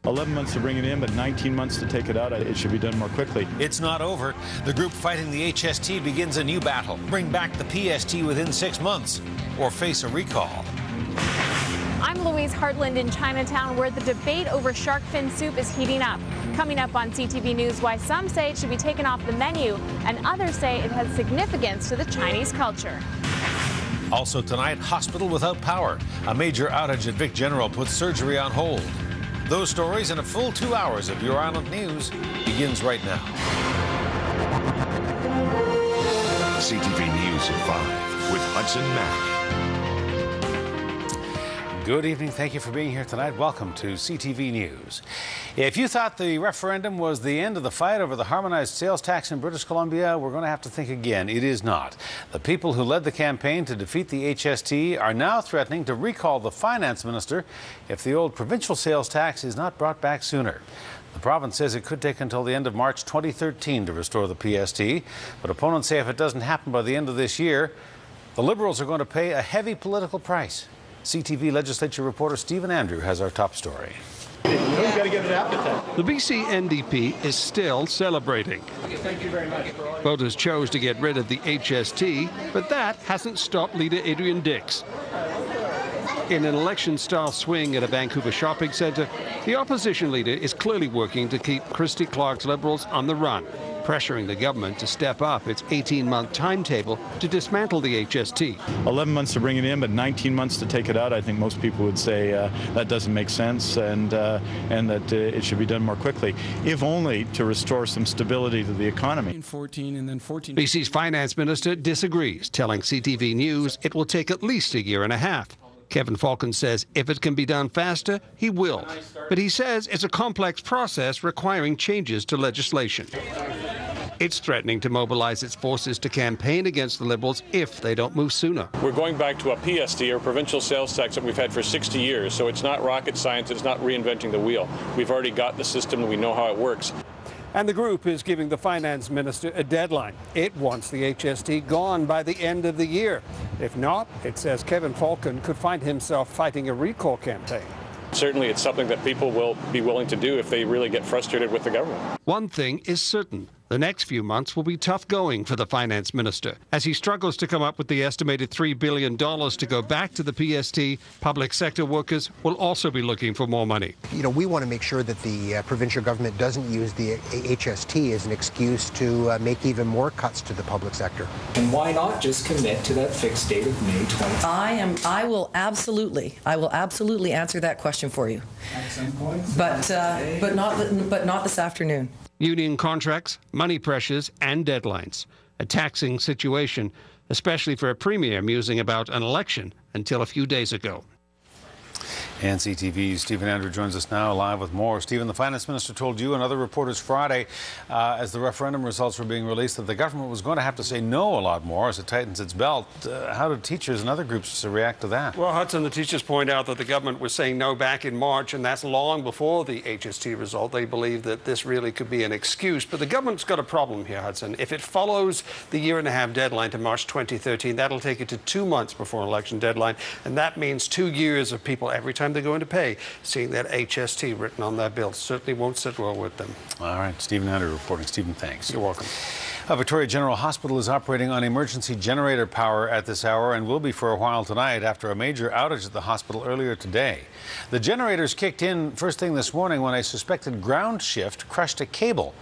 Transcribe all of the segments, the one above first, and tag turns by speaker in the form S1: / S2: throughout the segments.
S1: 11 months to bring it in, but 19 months to take it out. It should be done more quickly.
S2: It's not over. The group fighting the HST begins a new battle. Bring back the PST within 6 months or face a recall.
S3: I'm Louise Hartland in Chinatown, where the debate over shark fin soup is heating up. Coming up on CTV News, why some say it should be taken off the menu and others say it has significance to the Chinese culture.
S2: Also tonight, hospital without power. A major outage at Vic General puts surgery on hold. Those stories and a full 2 hours of Your Island News begins right now.
S4: CTV News at 5 with Hudson Mack.
S5: Good evening. Thank you for being here tonight. Welcome to CTV News. If you thought the referendum was the end of the fight over the harmonized sales tax in British Columbia, we're going to have to think again. It is not. The people who led the campaign to defeat the HST are now threatening to recall the finance minister if the old provincial sales tax is not brought back sooner. The province says it could take until the end of March 2013 to restore the PST, but opponents say if it doesn't happen by the end of this year, the Liberals are going to pay a heavy political price. CTV legislature reporter Stephen Andrew has our top story.
S6: The BC NDP is still celebrating. Thank you very much. Voters chose to get rid of the HST, but that hasn't stopped leader Adrian Dix. In an election-style swing at a Vancouver shopping centre, the opposition leader is clearly working to keep Christy Clark's Liberals on the run, pressuring the government to step up its 18-month timetable to dismantle the HST.
S1: 11 months to bring it in, but 19 months to take it out. I think most people would say that doesn't make sense and that it should be done more quickly, if only to restore some stability to the economy.
S7: 14 and then 14.
S6: BC's finance minister disagrees, telling CTV News it will take at least a year and a half. Kevin Falcon says if it can be done faster, he will. But he says it's a complex process requiring changes to legislation. It's threatening to mobilize its forces to campaign against the Liberals if they don't move sooner.
S8: We're going back to a PST, or provincial sales tax, that we've had for 60 years, so it's not rocket science, it's not reinventing the wheel. We've already got the system and we know how it works.
S6: And the group is giving the finance minister a deadline. It wants the HST gone by the end of the year. If not, it says Kevin Falcon could find himself fighting a recall campaign.
S8: Certainly it's something that people will be willing to do if they really get frustrated with the government.
S6: One thing is certain. The next few months will be tough going for the finance minister. As he struggles to come up with the estimated $3 billion to go back to the PST, public sector workers will also be looking for more money.
S9: You know, we want to make sure that the provincial government doesn't use the HST as an excuse to make even more cuts to the public sector.
S10: And why not just commit to that fixed date of May 20th?
S11: I will absolutely answer that question for you.
S10: At some point?
S11: But not this afternoon.
S6: Union contracts, money pressures and deadlines. A taxing situation, especially for a premier musing about an election until a few days ago.
S5: And CTV's Stephen Andrew joins us now live with more. Stephen, the finance minister told you and other reporters Friday, as the referendum results were being released, that the government was going to have to say no a lot more as it tightens its belt. How did teachers and other groups react to that?
S6: Well, Hudson, the teachers point out that the government was saying no back in March, and that's long before the HST result. They believe that this really could be an excuse. But the government's got a problem here, Hudson. If it follows the year-and-a-half deadline to March 2013, that'll take it to 2 months before an election deadline. And that means 2 years of people every time they're going to pay, seeing that HST written on their bill. Certainly won't sit well with them.
S5: All right, Stephen Andrew reporting. Stephen, thanks.
S6: You're welcome.
S5: Victoria General Hospital is operating on emergency generator power at this hour and will be for a while tonight after a major outage at the hospital earlier today. The generators kicked in first thing this morning when a suspected ground shift crushed a cable.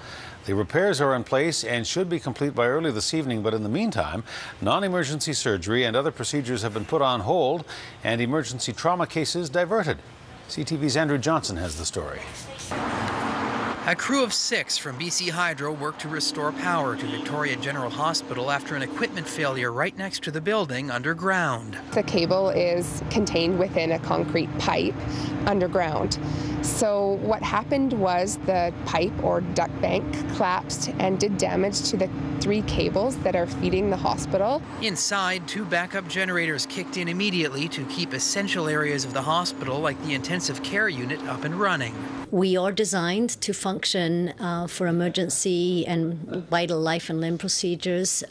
S5: The repairs are in place and should be complete by early this evening, but in the meantime, non-emergency surgery and other procedures have been put on hold and emergency trauma cases diverted. CTV's Andrew Johnson has the story.
S12: A crew of 6 from BC Hydro worked to restore power to Victoria General Hospital after an equipment failure right next to the building underground.
S13: The cable is contained within a concrete pipe underground. So what happened was the pipe or duct bank collapsed and did damage to the 3 cables that are feeding the hospital.
S12: Inside, 2 backup generators kicked in immediately to keep essential areas of the hospital, like the intensive care unit, up and running.
S7: We are designed to function for emergency and vital life and limb procedures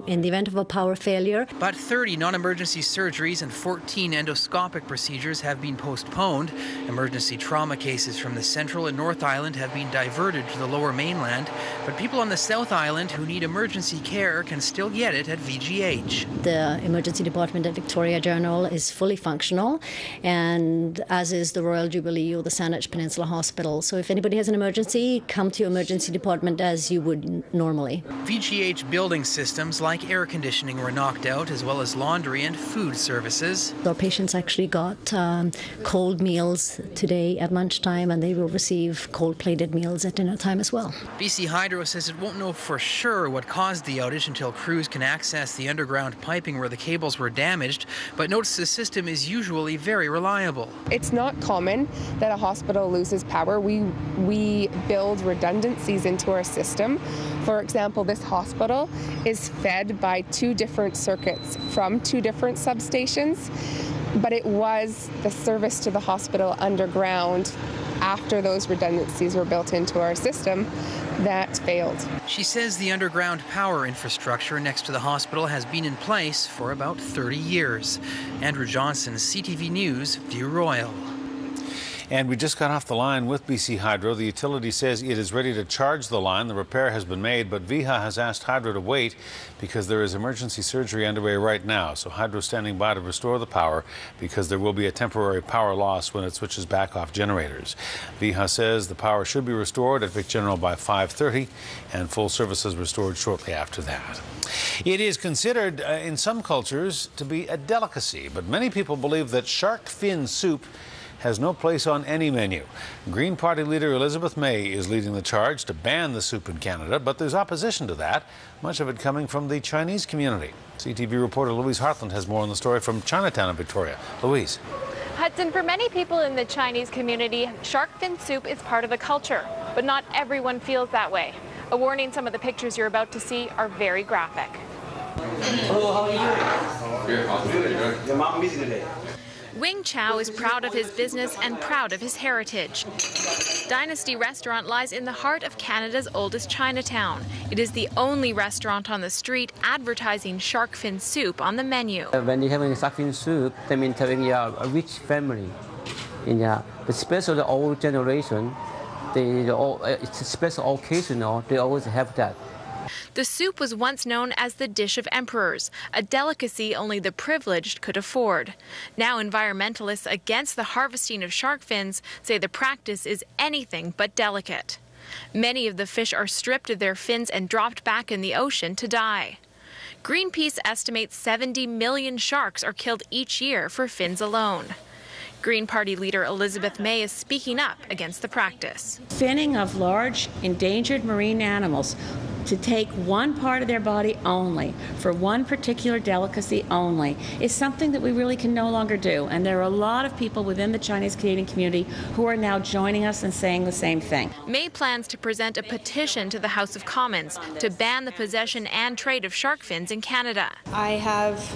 S7: in the event of a power failure.
S12: But 30 non-emergency surgeries and 14 endoscopic procedures have been postponed. Emergency trauma cases from the Central and North Island have been diverted to the Lower Mainland, but people on the South Island who need emergency care can still get it at VGH.
S7: The emergency department at Victoria General is fully functional, and as is the Royal Jubilee or the Saanich Peninsula Hospital. So if anybody has an emergency, come to your emergency department as you would normally.
S12: VGH building systems like air conditioning were knocked out, as well as laundry and food services.
S7: Our patients actually got cold meals today at lunchtime, and they will receive cold-plated meals at dinner time as well.
S12: BC Hydro says it won't know for sure what caused the outage until crews can access the underground piping where the cables were damaged, but notes the system is usually very reliable.
S13: It's not common that a hospital loses power. We build redundancies into our system. For example, this hospital is fed by 2 different circuits from 2 different substations, but it was the service to the hospital underground after those redundancies were built into our system that failed.
S12: She says the underground power infrastructure next to the hospital has been in place for about 30 years. Andrew Johnson, CTV News, View Royal.
S5: And we just got off the line with BC Hydro. The utility says it is ready to charge the line. The repair has been made, but VIHA has asked Hydro to wait because there is emergency surgery underway right now. So Hydro is standing by to restore the power because there will be a temporary power loss when it switches back off generators. VIHA says the power should be restored at Vic General by 5:30 and full services restored shortly after that. It is considered in some cultures to be a delicacy, but many people believe that shark fin soup has no place on any menu. Green Party leader Elizabeth May is leading the charge to ban the soup in Canada, but there's opposition to that, much of it coming from the Chinese community. CTV reporter Louise Hartland has more on the story from Chinatown in Victoria. Louise.
S3: Hudson, for many people in the Chinese community, shark fin soup is part of the culture, but not everyone feels that way. A warning, some of the pictures you're about to see are very graphic.
S14: Hello, how are you? Your mom busy today.
S3: Wing Chow is proud of his business and proud of his heritage. Dynasty Restaurant lies in the heart of Canada's oldest Chinatown. It is the only restaurant on the street advertising shark fin soup on the menu.
S15: When you're having shark fin soup, that means having a rich family. Especially the old generation, it's a special occasion, they always have that.
S3: The soup was once known as the dish of emperors, a delicacy only the privileged could afford. Now environmentalists against the harvesting of shark fins say the practice is anything but delicate. Many of the fish are stripped of their fins and dropped back in the ocean to die. Greenpeace estimates 70 million sharks are killed each year for fins alone. Green Party leader Elizabeth May is speaking up against the practice.
S16: Finning of large endangered marine animals to take one part of their body only, for one particular delicacy only, is something that we really can no longer do. And there are a lot of people within the Chinese Canadian community who are now joining us and saying the same thing.
S3: May plans to present a petition to the House of Commons to ban the possession and trade of shark fins in Canada.
S17: I have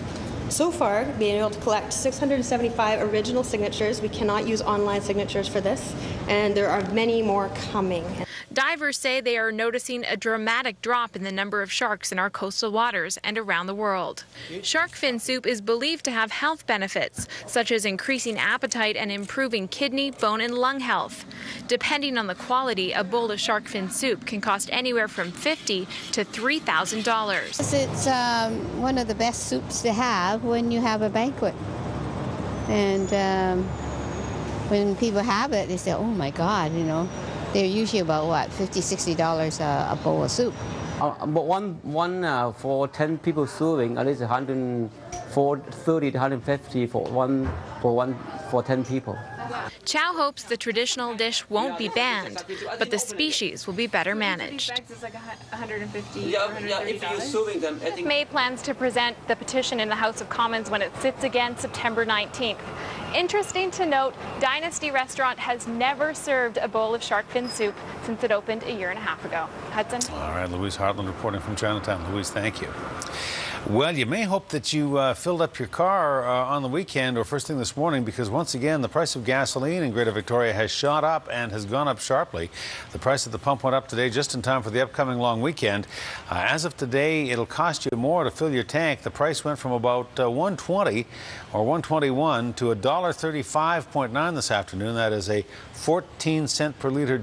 S17: so far been able to collect 675 original signatures. We cannot use online signatures for this, and there are many more coming.
S3: Divers say they are noticing a dramatic drop in the number of sharks in our coastal waters and around the world. Shark fin soup is believed to have health benefits, such as increasing appetite and improving kidney, bone, and lung health. Depending on the quality, a bowl of shark fin soup can cost anywhere from $50 to $3,000.
S18: It's one of the best soups to have when you have a banquet. And when people have it, they say, oh my God, they're usually about, what, $50, $60 a bowl of soup.
S15: But one for 10 people serving, at least 130 to 150 for 10 people.
S3: Chow hopes the traditional dish won't be banned, but the species will be better managed. May plans to present the petition in the House of Commons when it sits again September 19th. Interesting to note, Dynasty Restaurant has never served a bowl of shark fin soup since it opened a year and a half ago. Hudson?
S5: All right, Louise Hartland reporting from Chinatown. Louise, thank you. Well, you may hope that you filled up your car on the weekend or first thing this morning, because once again the price of gasoline in Greater Victoria has shot up and has gone up sharply. The price at the pump went up today just in time for the upcoming long weekend. As of today, it'll cost you more to fill your tank. The price went from about $1.20 or $1.21 to $1.35.9 this afternoon. That is a 14 cent per liter